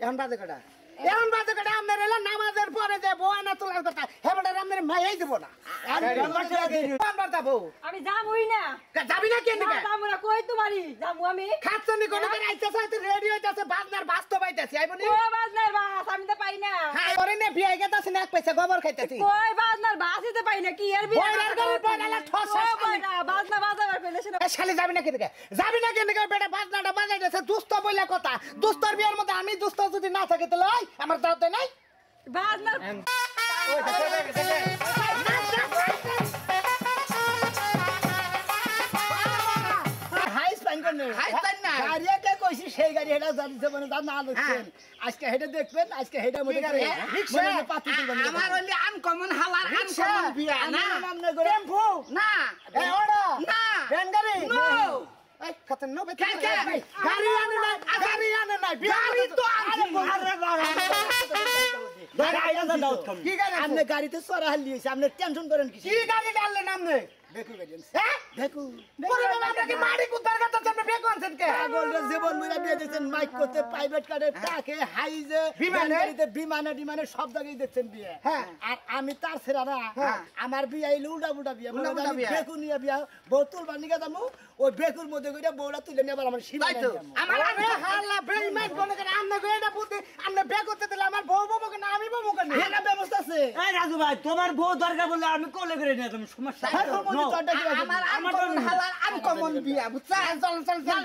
এখন বাজে কটা এখন বাজে কটা আপনার এলো নামাজের পরে যে বউ আনা তোলার কথা হেবাটার আপনার মাইয়াই দেবো না আমি যাবই না যাবি না কেন যাবো না কই তোমারই যাবো আমি খাচ্ছনি কোনো করে আইতেছে হয়তো রেডি হইতেছে বাজনার বাস্তব আইতেছে আইবনি ও বাজনার বাস আমি তো পাই না হ্যাঁ করে নে বিয়ে গেতাছে না এক পয়সা গোবর খাইতেছি কই বাজনার বাসই তো পাই না কি এর বিয়ে বইরার গলে বইরালা ঠস ও বইরা বাজনা বাজাবার পেলে শুনো এ শালি যাবি না কেন যাবি না কেন বেটা বাজনাটা বাজাইতেছে দুস্থ বইলা কথা দুস্তর বিয়ের মধ্যে আমি দুস্থ যদি না থাকি তাহলে ওই আমার দাওতে নাই বাজনার হাই স্পাইন করনে হাই স্পাইন না। গাড়িয়াকে কইছি সেই গাড়ি হেডা জানিছে মানে তা না দেখছেন আজকে হেডে দেখবেন আজকে হেডা মধ্যে করে রিকশা মনে পাতি তুলবেন আমার হইলে আনকমন হালার রিকশা। আনকমন বিয়া না নামনে করে টেম্পু না এ ওড়া না ভ্যান গাড়ি নো এই কত নো বে গাড়ি আনে না গাড়ি তো আনছি আরে বাবা কি গাড়ি আপনি গাড়িতে সরা হালিয়েছে আপনি টেনশন করেন কি কি গাড়ি ডাললে নামনে দেখু গাড়ি হ্যাঁ দেখু বলে বাবা আপনাকে মারি কুত্তার কথা সামনে বেক আনছেন কে পাগলরা জীবন মুরা দিয়ে দিয়েছেন মাইক করতে প্রাইভেট কারে টাকে হাইজে বিমানে? গাড়িতে বিমানে সব জায়গায় দেখছেন বিয়ে হ্যাঁ। আর আমি তার ছেড়া না হ্যাঁ। আমার বিয়ে আইলে উল্টা বিয়ে উল্টা উল্টা বিয়া। বেকু নিয়ে বিয়া বউ তুলবার নিয়ে যাবো ওই বেকুর মধ্যে করে বউরা তুলে নিয়ে আবার আমার সীমা তাই তো আমার আরে হাল্লা বেইমান কোন করে আমনে গয়টা বুদ্ধি আমনে বেক করতে দিলে আমার বউ বউ না আমি বউ কেন এর ব্যবস্থা আছে এই রাজু ভাই তোমার বউ দরকার বললে আমি কোলে করে নিয়ে যাবো সমস্যা হ্যাঁ, তোর মধ্যে তো আড্ডা কি আছে? আমার আনকমন হালার আনকমন বিয়া বুঝছা চল চল চল